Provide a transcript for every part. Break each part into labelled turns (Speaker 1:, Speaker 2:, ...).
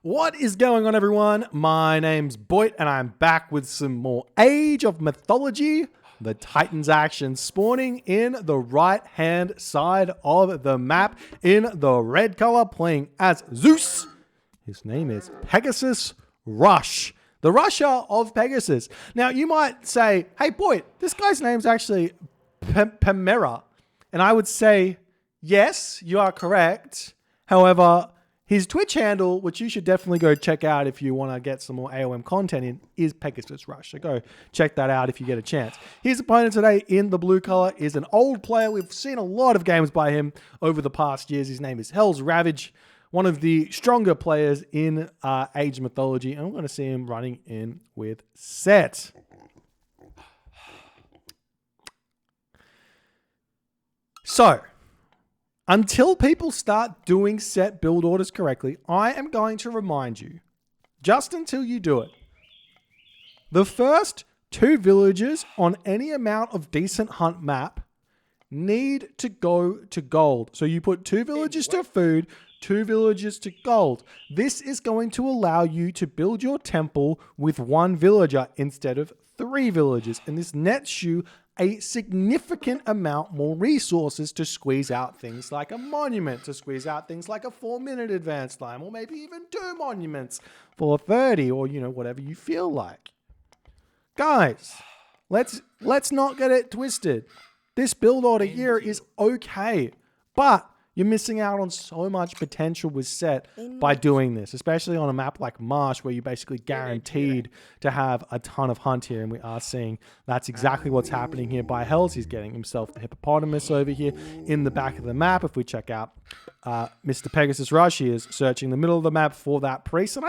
Speaker 1: What is going on, everyone? My name's Boit, and I'm back with some more Age of Mythology. The Titans action spawning in the right-hand side of the map in the red color, playing as Zeus. His name is PegasusRush, the Rusher of Pegasus. Now, you might say, hey, Boit, this guy's name's actually Pemera. And I would say, yes, you are correct. However, his Twitch handle, which you should definitely go check out if you want to get some more AOM content in, is PegasusRush. So go check that out if you get a chance. His opponent today in the blue color is an old player. We've seen a lot of games by him over the past years. His name is HellsRavage, one of the stronger players in Age of Mythology. And we're going to see him running in with Set. So, until people start doing set build orders correctly, I am going to remind you, just until you do it, the first 2 villages on any amount of decent hunt map need to go to gold. So you put 2 villages to food, 2 villages to gold. This is going to allow you to build your temple with 1 villager instead of 3 villages. And this nets you a significant amount more resources to squeeze out things like a monument, to squeeze out things like a 4-minute advance time, or maybe even 2 monuments for 30, or, you know, whatever you feel like. Guys, let's not get it twisted. This build order here is okay, but you're missing out on so much potential with set by doing this, especially on a map like Marsh, where you're basically guaranteed to have a ton of hunt here. And we are seeing that's exactly what's happening here by Hells. He's getting himself the hippopotamus over here in the back of the map. If we check out Mr. PegasusRush, he is searching the middle of the map for that priest. And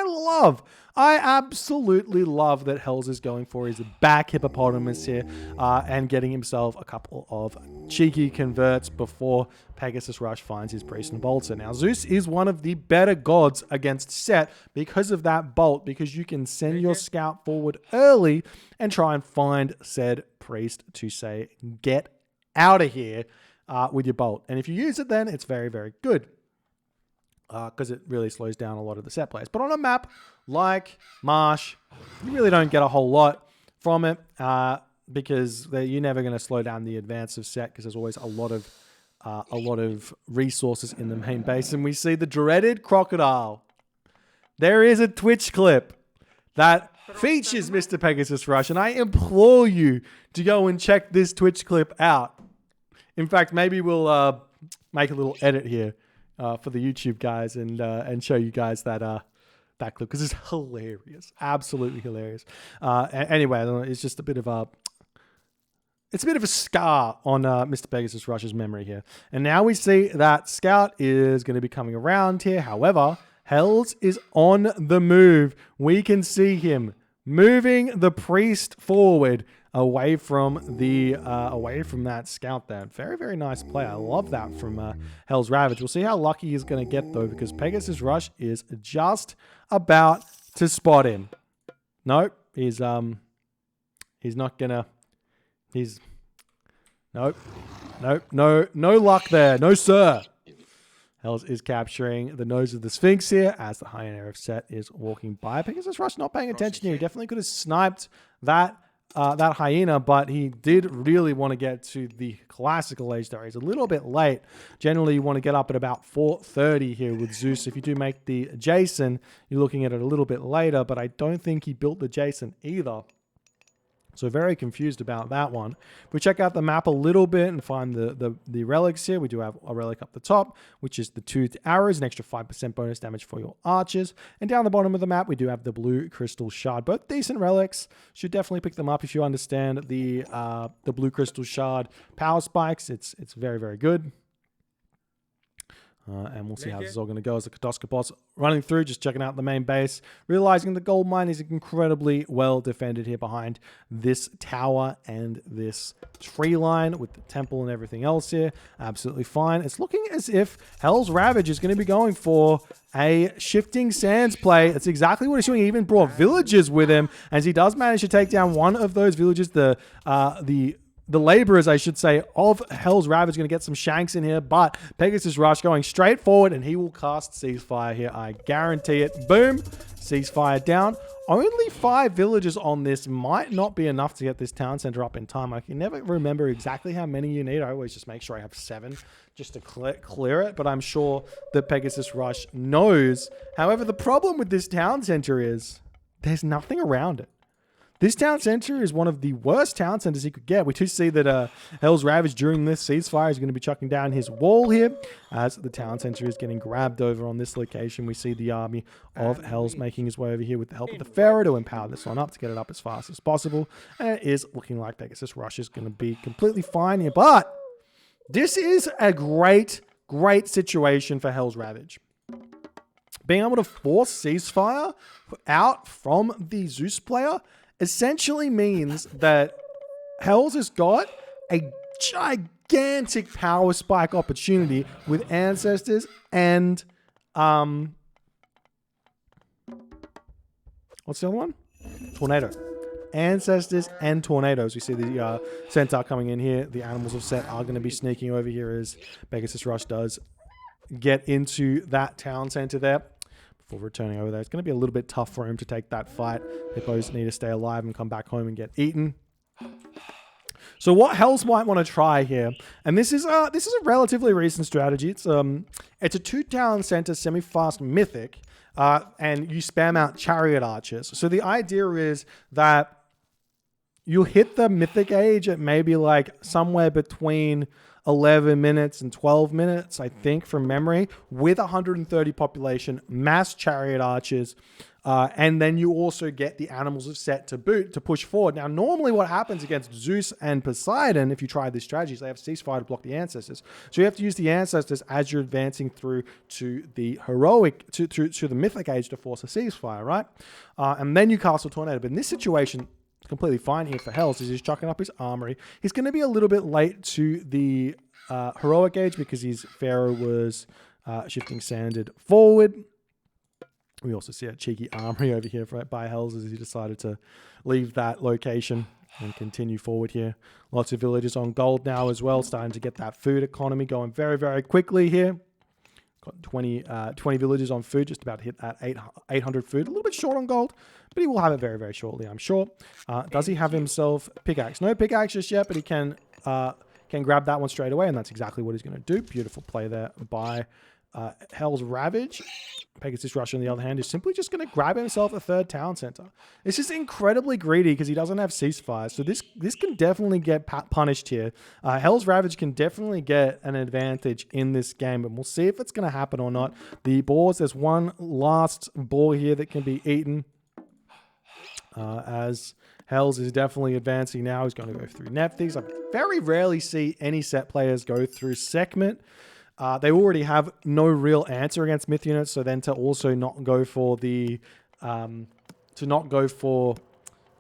Speaker 1: I absolutely love that Hells is going for his back hippopotamus here and getting himself a couple of cheeky converts before PegasusRush finds his priest and bolter. Now, Zeus is one of the better gods against Set because of that bolt, because you can send your scout forward early and try and find said priest to say, get out of here with your bolt. And if you use it, then it's very, very good because it really slows down a lot of the set plays. But on a map like Marsh, you really don't get a whole lot from it because you're never going to slow down the advance of set because there's always a lot of resources in the main base. And we see the dreaded crocodile. There is a Twitch clip that features Mr. PegasusRush, and I implore you to go and check this Twitch clip out. In fact, maybe we'll make a little edit here for the YouTube guys and show you guys that clip because it's hilarious, absolutely hilarious. Anyway, it's just a bit of a scar on Mr. PegasusRush's memory here. And now we see that Scout is going to be coming around here. However, Hells is on the move. We can see him moving the priest forward away from that Scout there. Very, very nice play. I love that from HellsRavage. We'll see how lucky he's going to get, though, because PegasusRush is just about to spot him. Nope, he's not gonna... Nope, no luck there. No, sir. Hells is capturing the nose of the Sphinx here as the hyena of Set is walking by. PegasusRush not paying attention here. He definitely could have sniped that hyena, but he did really want to get to the classical age there. He's a little bit late. Generally, you want to get up at about 4:30 here with Zeus. If you do make the Jason, you're looking at it a little bit later, but I don't think he built the Jason either. So very confused about that one. If we check out the map a little bit and find the relics here, we do have a relic up the top, which is the toothed arrows, an extra 5% bonus damage for your archers. And down the bottom of the map, we do have the blue crystal shard. Both decent relics. Should definitely pick them up if you understand the blue crystal shard power spikes. It's very, very good. And we'll see how this is all going to go as the Katoskopos running through, just checking out the main base, realizing the gold mine is incredibly well defended here behind this tower and this tree line with the temple and everything else here. Absolutely fine. It's looking as if HellsRavage is going to be going for a shifting sands play. That's exactly what he's doing. He even brought villagers with him, as he does manage to take down one of those villages, the the laborers, I should say, of HellsRavage going to get some shanks in here, but PegasusRush going straight forward, and he will cast Ceasefire here. I guarantee it. Boom. Ceasefire down. Only 5 villagers on this might not be enough to get this town center up in time. I can never remember exactly how many you need. I always just make sure I have 7 just to clear it, but I'm sure that PegasusRush knows. However, the problem with this town center is there's nothing around it. This town center is one of the worst town centers he could get. We do see that HellsRavage during this ceasefire is going to be chucking down his wall here as the town center is getting grabbed over on this location. We see the army of Hells making his way over here with the help of the Pharaoh to empower this one up to get it up as fast as possible. And it is looking like PegasusRush is going to be completely fine here. But this is a great situation for HellsRavage. Being able to force ceasefire out from the Zeus player essentially means that Hells has got a gigantic power spike opportunity with Ancestors and what's the other one? Tornado. Ancestors and Tornadoes. We see the Centaur coming in here. The Animals of Set are going to be sneaking over here as PegasusRush does get into that town center there. Before returning over there, it's going to be a little bit tough for him to take that fight. Hippos need to stay alive and come back home and get eaten. So what Hells might want to try here, and this is a relatively recent strategy. It's a 2 town center semi-fast mythic, and you spam out chariot archers. So the idea is that you hit the mythic age at maybe like somewhere between 11 minutes and 12 minutes, I think, from memory, with 130 population, mass chariot archers, and then you also get the Animals of Set to boot to push forward. Now, normally what happens against Zeus and Poseidon, if you try these strategies, they have ceasefire to block the Ancestors. So you have to use the Ancestors as you're advancing through to the heroic, to the mythic age to force a ceasefire, right? And then you cast a Tornado. But in this situation, completely fine here for Hells. He's chucking up his armory. He's going to be a little bit late to the heroic age because his Pharaoh was shifting sanded forward. We also see a cheeky armory over here by Hells as he decided to leave that location and continue forward here. Lots of villagers on gold now as well, starting to get that food economy going very, very quickly here. Got 20 villagers on food, just about to hit that 800 food. A little bit short on gold, but he will have it very, very shortly, I'm sure. Does he have himself pickaxe? No pickaxe just yet, but he can grab that one straight away, and that's exactly what he's going to do. Beautiful play there by HellsRavage. PegasusRush, on the other hand, is simply just going to grab himself a 3rd town center. It's just incredibly greedy because he doesn't have ceasefire. So this can definitely get punished here. HellsRavage can definitely get an advantage in this game, and we'll see if it's going to happen or not. The boars, there's one last boar here that can be eaten. As Hells is definitely advancing now. He's going to go through Nephthys. I very rarely see any set players go through Sekhmet. They already have no real answer against myth units, so then to also not go for the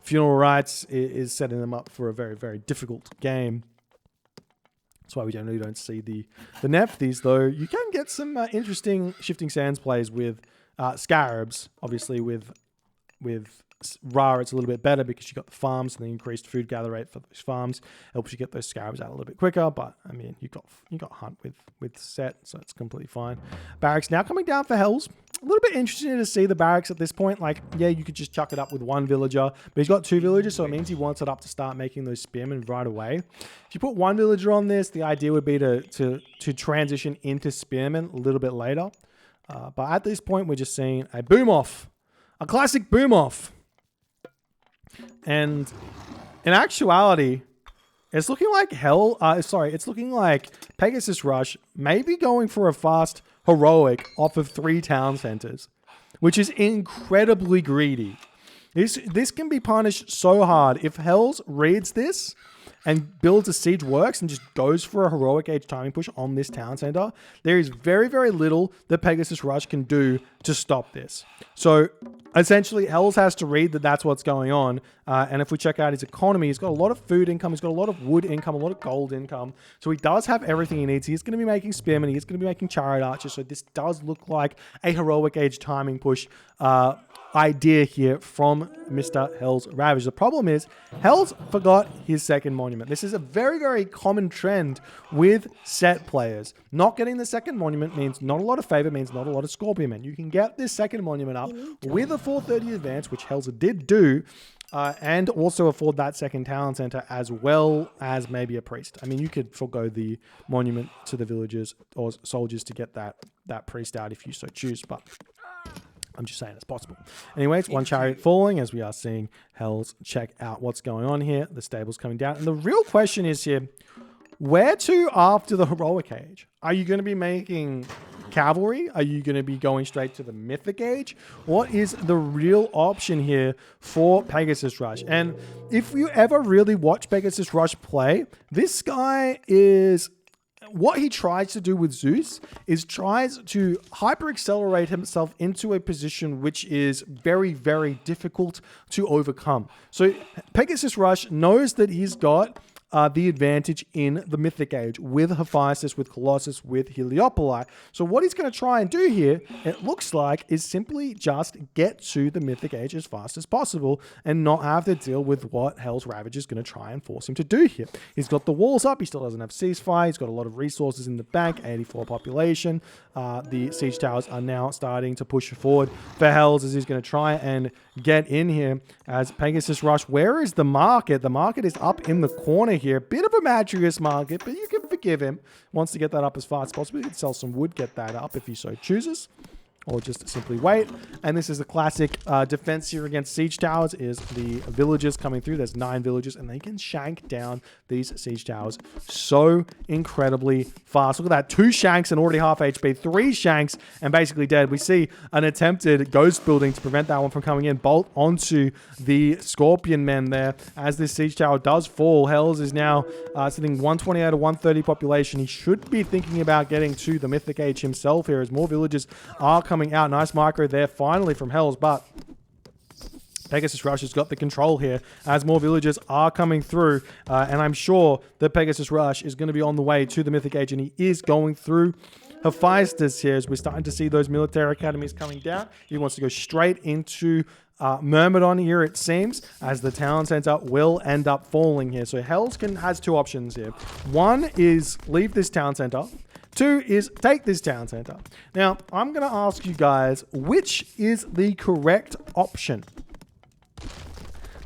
Speaker 1: funeral rites is setting them up for a very, very difficult game. That's why we generally don't see the Nephthys, though. You can get some interesting Shifting Sands plays with Scarabs. Obviously, with Ra, it's a little bit better because you got the farms and the increased food gather rate for those farms helps you get those Scarabs out a little bit quicker. But I mean, you got Hunt with Set, so it's completely fine. Barracks now coming down for Hells. A little bit interesting to see the barracks at this point. Like, yeah, you could just chuck it up with 1 villager, but he's got 2 villagers, so it means he wants it up to start making those spearmen right away. If you put 1 villager on this, the idea would be to transition into spearmen a little bit later. But at this point, we're just seeing a boom off, a classic boom off. And in actuality, it's looking like it's looking like PegasusRush may be going for a fast heroic off of 3 town centers, which is incredibly greedy. This can be punished so hard. If Hells reads this and builds a siege works and just goes for a heroic age timing push on this town center, there is very, very little that PegasusRush can do to stop this. So essentially, Hells has to read that that's what's going on. And if we check out his economy, he's got a lot of food income, he's got a lot of wood income, a lot of gold income. So he does have everything he needs. He's going to be making spearmen, he's going to be making chariot archers. So this does look like a heroic age timing push idea here from Mr. HellsRavage. The problem is, Hells forgot his second monument. This is a very, very common trend with set players. Not getting the second monument means not a lot of favor, means not a lot of Scorpion Men. You can get this second monument up with a 430 advance, which Hells did do, and also afford that second talent center as well as maybe a priest. I mean, you could forego the monument to the villagers or soldiers to get that priest out if you so choose, but I'm just saying it's possible. Anyways, one chariot falling as we are seeing Hells check out what's going on here. The stable's coming down. And the real question is here, where to after the Heroic Age? Are you going to be making cavalry? Are you going to be going straight to the Mythic Age? What is the real option here for PegasusRush? And if you ever really watch PegasusRush play, this guy is... What he tries to do with Zeus is tries to hyper accelerate himself into a position which is very, very difficult to overcome. So PegasusRush knows that he's got the advantage in the Mythic Age with Hephaestus, with Colossus, with Heliopoli. So what he's going to try and do here, it looks like, is simply just get to the Mythic Age as fast as possible and not have to deal with what HellsRavage is going to try and force him to do here. He's got the walls up. He still doesn't have ceasefire. He's got a lot of resources in the bank, 84 population. The siege towers are now starting to push forward for Hells as he's going to try and get in here as PegasusRush. Where is the market? The market is up in the corner here. Bit of a Madrius market, but you can forgive him. Wants to get that up as fast as possible. He could sell some wood, get that up if he so chooses, or just simply wait. And this is the classic defense here against siege towers, is the villagers coming through. There's 9 villagers, and they can shank down these siege towers so incredibly fast. Look at that. 2 shanks and already half HP. 3 shanks and basically dead. We see an attempted ghost building to prevent that one from coming in. Bolt onto the Scorpion Men there as this siege tower does fall. Hells is now sitting 120 out of 130 population. He should be thinking about getting to the Mythic Age himself here as more villagers are coming out. Nice micro there finally from Hells, but PegasusRush has got the control here as more villagers are coming through, and I'm sure that PegasusRush is going to be on the way to the Mythic Age, and he is going through Hephaestus here as we're starting to see those military academies coming down. He wants to go straight into Myrmidon here, it seems, as the town center will end up falling here. So Hells has 2 options here. One is leave this town center. 2 is take this town center. Now, I'm going to ask you guys, which is the correct option?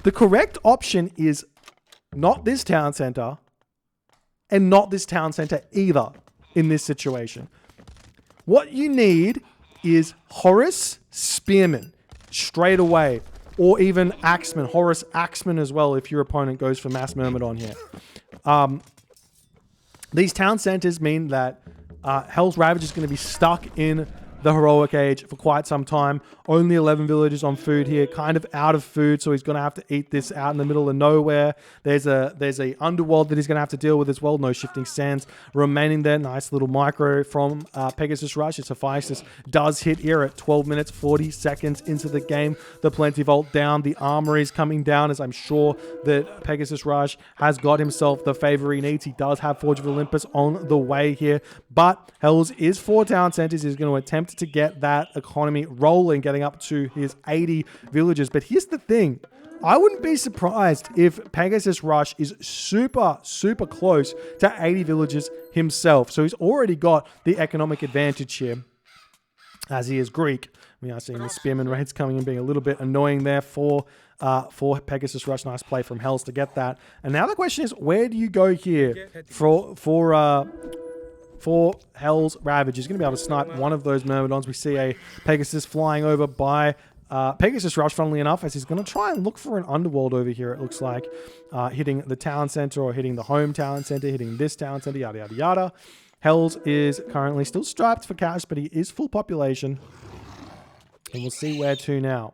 Speaker 1: The correct option is not this town center and not this town center either in this situation. What you need is Horus Spearman straight away, or even Axeman, Horus Axeman as well if your opponent goes for Mass Myrmidon here. These town centers mean that HellsRavage is going to be stuck in the Heroic Age for quite some time. Only 11 villagers on food here, kind of out of food, so he's going to have to eat this out in the middle of nowhere. There's a Underworld that he's going to have to deal with as well. No shifting sands remaining there. Nice little micro from PegasusRush. Its Hephaestus does hit here at 12 minutes, 40 seconds into the game. The Plenty Vault down. The Armory is coming down, as I'm sure that PegasusRush has got himself the favor he needs. He does have Forge of Olympus on the way here, but Hells is 4 town centers. He's going to attempt to get that economy rolling, getting up to his 80 villagers. But here's the thing. I wouldn't be surprised if PegasusRush is super, super close to 80 villagers himself. So he's already got the economic advantage here, as he is Greek. We are seeing the Spearman raids coming in, being a little bit annoying there for PegasusRush. Nice play from Hells to get that. And now the question is, where do you go here for HellsRavage? Is going to be able to snipe one of those Myrmidons. We see a Pegasus flying over by PegasusRush, funnily enough, as he's going to try and look for an Underworld over here, it looks like, hitting the town center or hitting the home town center, hitting this town center, yada, yada, yada. Hells is currently still striped for cash, but he is full population. And we'll see where to now.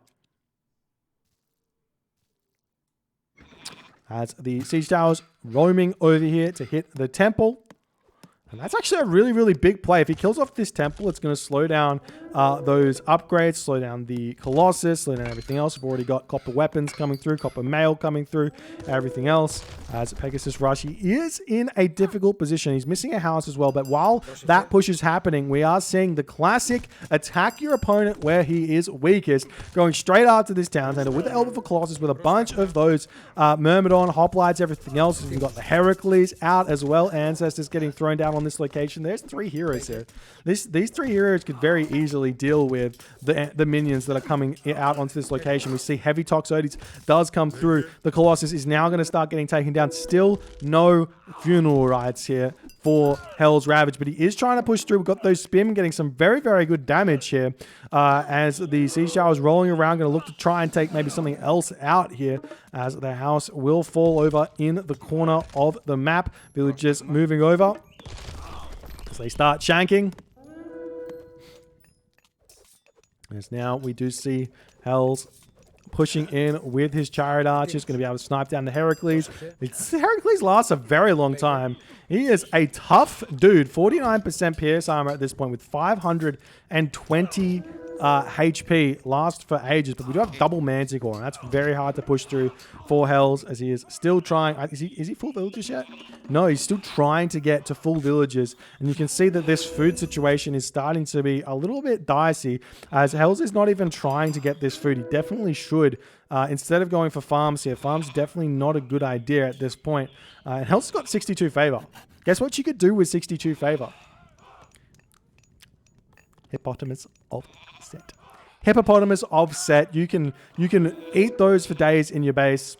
Speaker 1: As the siege towers roaming over here to hit the temple. And that's actually a really, really big play. If he kills off this temple, it's going to slow down those upgrades, slow down the Colossus, slow down everything else. We've already got copper weapons coming through, copper mail coming through, everything else. As PegasusRush, he is in a difficult position. He's missing a house as well, but while that push is happening, we are seeing the classic attack your opponent where he is weakest, going straight after this town center with the Elbow for Colossus, with a bunch of those Myrmidon, hoplites, everything else. We've got the Heracles out as well. Ancestors getting thrown down on this location. There's 3 heroes here. These 3 heroes could very easily deal with the minions that are coming out onto this location. We see heavy Toxotes does come through. The Colossus is now going to start getting taken down. Still no funeral rites here for HellsRavage, but he is trying to push through. We've got those Spim getting some very, very good damage here as the Siege Tower is rolling around, going to look to try and take maybe something else out here as the house will fall over in the corner of the map. Villagers moving over as they start shanking. As now we do see Hells pushing in with his Chariot Archers, going to be able to snipe down the Heracles. Heracles lasts a very long time. He is a tough dude. 49% pierce armor at this point with 520 HP. Lasts for ages, but we do have double Manticore, and that's very hard to push through for Hells as he is still trying. Is he full villagers yet? No, he's still trying to get to full villagers, and you can see that this food situation is starting to be a little bit dicey as Hells is not even trying to get this food. He definitely should. Instead of going for farms here, farms definitely not a good idea at this point. And Hells has got 62 favor. Guess what you could do with 62 favor? Hippopotamus offset. Hippopotamus offset. You can eat those for days in your base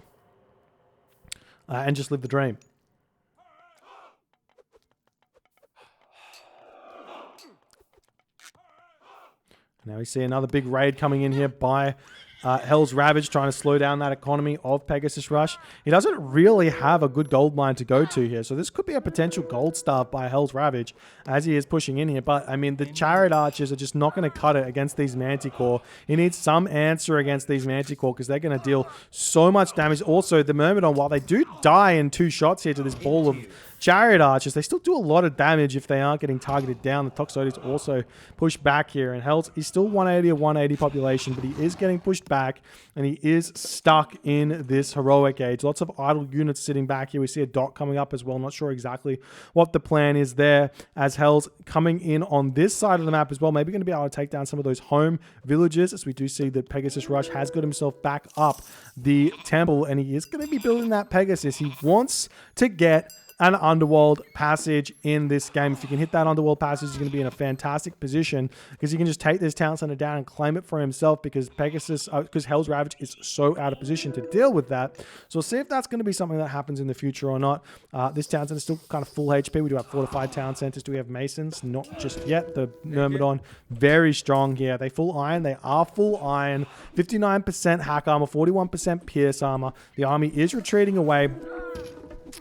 Speaker 1: and just live the dream. Now we see another big raid coming in here by HellsRavage, trying to slow down that economy of PegasusRush. He doesn't really have a good gold mine to go to here, so this could be a potential gold starve by HellsRavage as he is pushing in here. But, I mean, the Chariot Archers are just not going to cut it against these Manticore. He needs some answer against these Manticore because they're going to deal so much damage. Also, the Myrmidon, while they do die in 2 shots here to this ball of Chariot Archers, they still do a lot of damage if they aren't getting targeted down. The Toxotes also push back here, and Hells is still 180 or 180 population, but he is getting pushed back, and he is stuck in this heroic age. Lots of idle units sitting back here. We see a dot coming up as well. Not sure exactly what the plan is there as Hells coming in on this side of the map as well. Maybe going to be able to take down some of those home villages, as we do see that PegasusRush has got himself back up the temple, and he is going to be building that Pegasus. He wants to get an Underworld Passage in this game. If you can hit that Underworld Passage, he's going to be in a fantastic position because he can just take this town center down and claim it for himself because HellsRavage is so out of position to deal with that. So we'll see if that's going to be something that happens in the future or not. This town center is still kind of full HP. We do have fortified town centers. Do we have Masons? Not just yet. The Myrmidon, very strong here. They full iron. They are full iron. 59% hack armor, 41% pierce armor. The army is retreating away,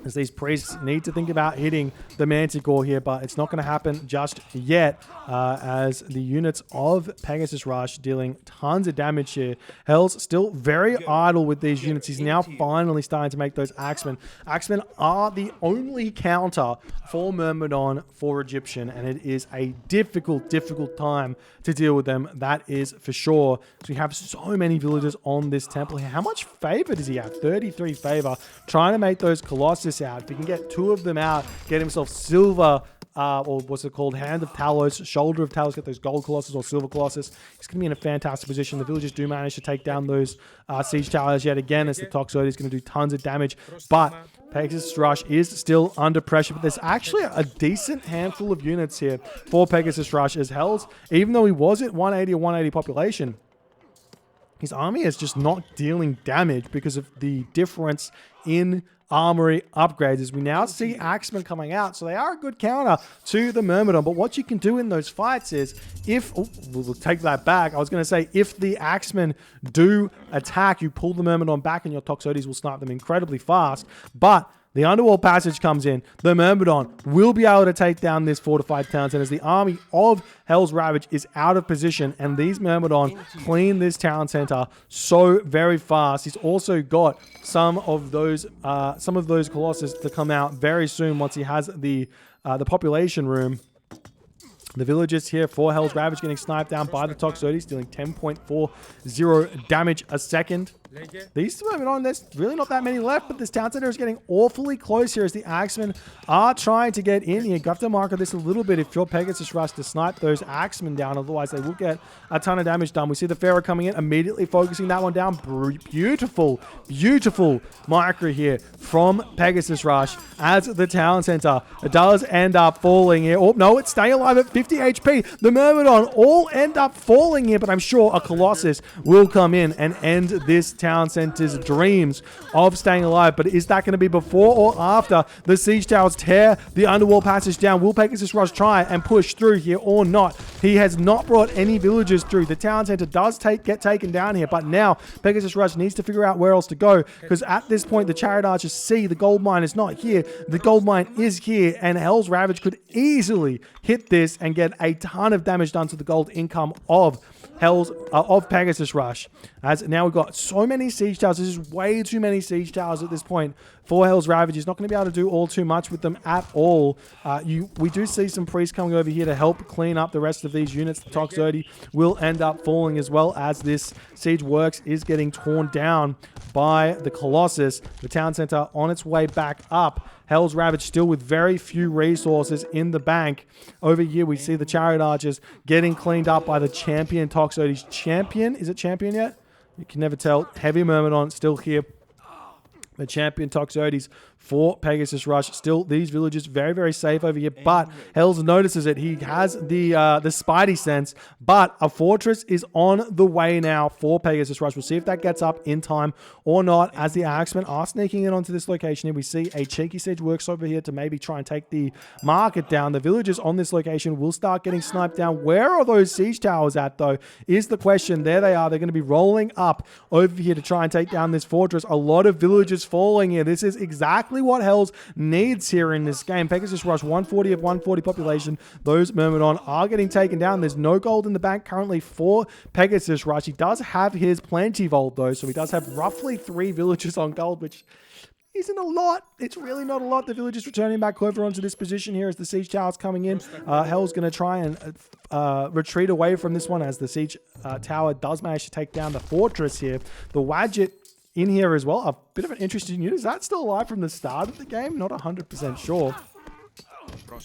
Speaker 1: as these priests need to think about hitting the Manticore here, but it's not going to happen just yet as the units of PegasusRush dealing tons of damage here. Hell's still very idle with these units. He's now finally starting to make those Axemen. Axemen are the only counter for Myrmidon for Egyptian, and it is a difficult time to deal with them. That is for sure. So we have so many villagers on this temple here. How much favor does he have? 33 favor. Trying to make those Colossus out. If he can get 2 of them out, get himself silver, or what's it called? Hand of Talos, Shoulder of Talos, get those gold Colossus or silver Colossus. He's going to be in a fantastic position. The villagers do manage to take down those siege towers yet again as the Toxotes is going to do tons of damage. But PegasusRush is still under pressure, but there's actually a decent handful of units here for PegasusRush as Hells, even though he was at 180 or 180 population, his army is just not dealing damage because of the difference in armory upgrades. As we now see Axemen coming out, so they are a good counter to the Myrmidon. But what you can do in those fights is, we'll take that back. I was going to say, if the Axemen do attack, you pull the Myrmidon back and your Toxotes will snipe them incredibly fast. But the Underworld Passage comes in. The Myrmidon will be able to take down this fortified town center as the army of HellsRavage is out of position, and these Myrmidon clean this town center so very fast. He's also got some of those Colossus to come out very soon once he has the population room The villagers here for HellsRavage getting sniped down by the Toxotes, dealing 10.40 damage a second. These moving on, there's really not that many left, but this town center is getting awfully close here as the Axemen are trying to get in here. You have to mark this a little bit if you're PegasusRush to snipe those Axemen down, otherwise they will get a ton of damage done. We see the Pharaoh coming in, immediately focusing that one down. Beautiful, beautiful micro here from PegasusRush as the town center does end up falling here. Oh, no, it's staying alive at 50 HP. The Myrmidon all end up falling here, but I'm sure a Colossus will come in and end this town center's dreams of staying alive. But is that going to be before or after the siege towers tear the Underworld Passage down? Will PegasusRush try and push through here or not? He has not brought any villagers through. The town center does get taken down here, but now PegasusRush needs to figure out where else to go, because at this point the Chariot Archers see the gold mine is not here. The gold mine is here, and HellsRavage could easily hit this and get a ton of damage done to the gold income of PegasusRush. As now we've got so many siege towers. This is way too many siege towers at this point for HellsRavage. He's not going to be able to do all too much with them at all. We do see some priests coming over here to help clean up the rest of these units. The Toxotes will end up falling as well as this siege works is getting torn down by the Colossus. The town center on its way back up. HellsRavage still with very few resources in the bank. Over here, we see the Chariot Archers getting cleaned up by the champion Toxotes. Champion? Is it champion yet? You can never tell. Heavy Myrmidon still here. The champion Toxotes for PegasusRush. Still, these villagers very, very safe over here, but Hells notices it. He has the Spidey sense, but a fortress is on the way now for PegasusRush. We'll see if that gets up in time or not, as the Axemen are sneaking in onto this location here. We see a cheeky siege works over here to maybe try and take the market down. The villagers on this location will start getting sniped down. Where are those siege towers at, though, is the question. There they are. They're going to be rolling up over here to try and take down this fortress. A lot of villagers falling here. This is exactly what Hells needs here in this game. PegasusRush, 140 of 140 population. Those Myrmidon are getting taken down. There's no gold in the bank currently for PegasusRush. He does have his plenty vault, though, so he does have roughly 3 villagers on gold, which isn't a lot. It's really not a lot. The villagers returning back over onto this position here as the siege tower's coming in. Hell's going to try and retreat away from this one as the siege tower does manage to take down the fortress here. The Wadjet in here as well. A bit of an interesting unit. Is that still alive from the start of the game? Not 100% sure.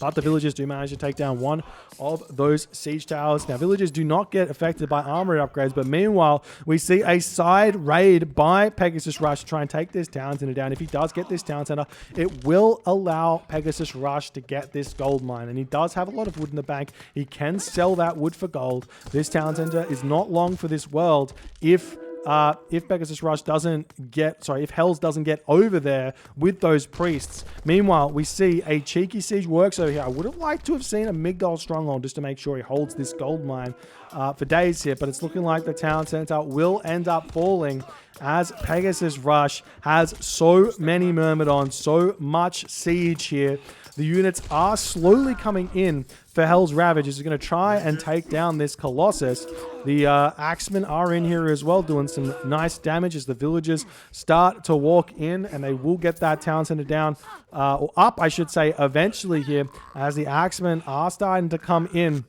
Speaker 1: But the villagers do manage to take down one of those siege towers. Now, villagers do not get affected by armory upgrades, but meanwhile, we see a side raid by PegasusRush to try and take this town center down. If he does get this town center, it will allow PegasusRush to get this gold mine, and he does have a lot of wood in the bank. He can sell that wood for gold. This town center is not long for this world if PegasusRush doesn't get, if Hells doesn't get over there with those priests. Meanwhile, we see a cheeky siege works over here. I would have liked to have seen a Migdol stronghold just to make sure he holds this gold mine for days here, but it's looking like the town center will end up falling as PegasusRush has so many Myrmidons, so much siege here. The units are slowly coming in for HellsRavage. Is going to try and take down this Colossus. The Axemen are in here as well, doing some nice damage as the villagers start to walk in, and they will get that town center down, or up, I should say, eventually here, as the Axemen are starting to come in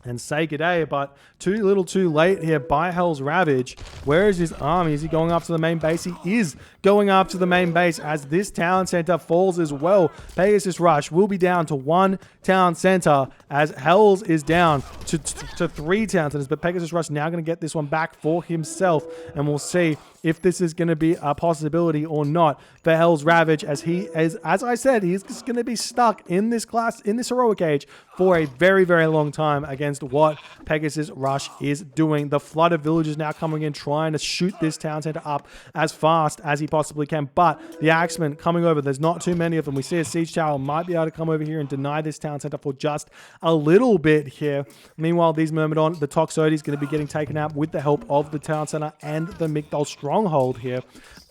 Speaker 1: and say g'day, but too little too late here by HellsRavage. Where is his army? Is he going after the main base? He is going after the main base as this town center falls as well. PegasusRush will be down to 1 town center as Hells is down to 3 town centers, but PegasusRush now going to get this one back for himself, and we'll see if this is going to be a possibility or not for HellsRavage, as I said, he's just going to be stuck in this class, in this heroic age, for a very, very long time against what PegasusRush is doing. The flood of villagers now coming in, trying to shoot this town center up as fast as he possibly can, but the Axemen coming over, there's not too many of them. We see a siege tower might be able to come over here and deny this town center for just a little bit here. Meanwhile, these Myrmidon, the Toxotes, is going to be getting taken out with the help of the town center and the Migdol stronghold here.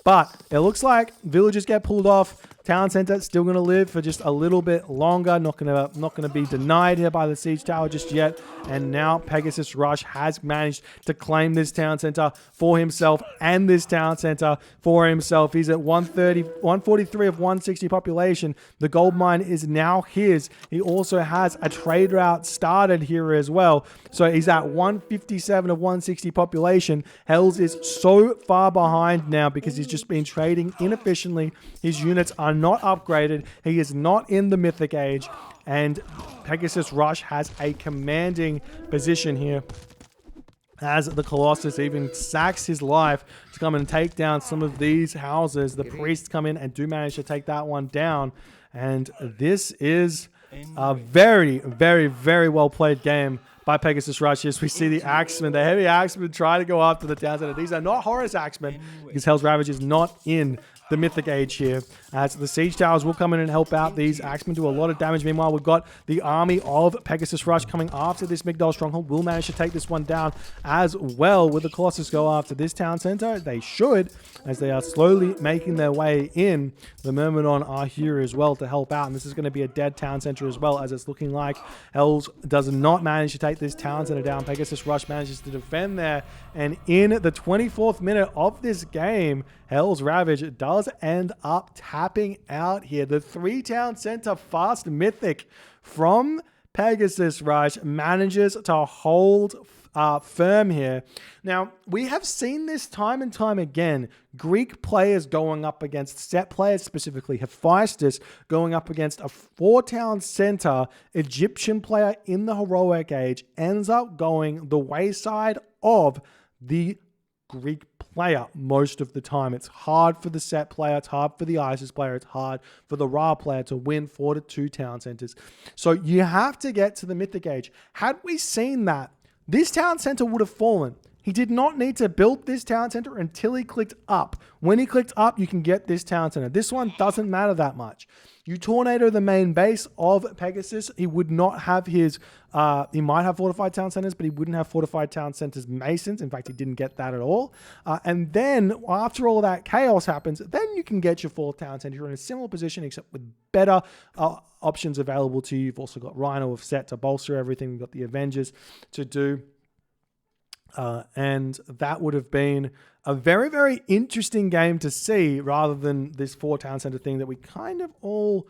Speaker 1: But it looks like villagers get pulled off. Town center still going to live for just a little bit longer. Not gonna be denied here by the siege tower just yet. And now PegasusRush has managed to claim this town center for himself and this town center for himself. He's at 143 of 160 population. The gold mine is now his. He also has a trade route started here as well. So he's at 157 of 160 population. Hells is so far behind now because he's just been trading inefficiently. His units are not upgraded. He is not in the Mythic Age. And PegasusRush has a commanding position here as the Colossus even sacks his life to come and take down some of these houses. The priests come in and do manage to take that one down. And this is a very, very, very well played game by PegasusRush. Yes, we see the Axemen, the heavy Axemen try to go after the town center. These are not Horus Axemen because HellsRavage is not in the Mythic Age here. As the siege towers will come in and help out. These Axemen do a lot of damage. Meanwhile, we've got the army of PegasusRush coming after this Migdol stronghold. Will manage to take this one down as well. Will the Colossus go after this town center? They should, as they are slowly making their way in. The Myrmidon are here as well to help out. And this is going to be a dead town center as well, as it's looking like Hells does not manage to take this town center down. PegasusRush manages to defend there. And in the 24th minute of this game, HellsRavage does end up tapping out here. The 3-town center fast mythic from PegasusRush manages to hold firm here. Now, we have seen this time and time again. Greek players going up against set players, specifically Hephaestus, going up against a 4-town center Egyptian player in the Heroic Age, ends up going the wayside of the Greek player most of the time. It's hard for the set player, it's hard for the Isis player, it's hard for the Ra player to win 4 to 2 town centers. So you have to get to the Mythic Age. Had we seen that, this town center would have fallen. He did not need to build this town center until he clicked up. When he clicked up, you can get this town center. This one doesn't matter that much. You tornado the main base of Pegasus, he would not have his, he might have fortified town centers, but he wouldn't have fortified town centers masons. In fact, he didn't get that at all. And then after all that chaos happens, then you can get your 4th town center. You're in a similar position, except with better options available to you. You've also got Rhino of set to bolster everything. You've got the Avengers to do. And that would have been a very, very interesting game to see rather than this 4-town center thing that we kind of all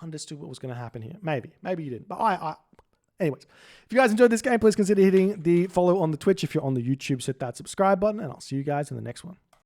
Speaker 1: understood what was going to happen here. Maybe you didn't. But anyways, if you guys enjoyed this game, please consider hitting the follow on the Twitch. If you're on the YouTube, hit that subscribe button, and I'll see you guys in the next one.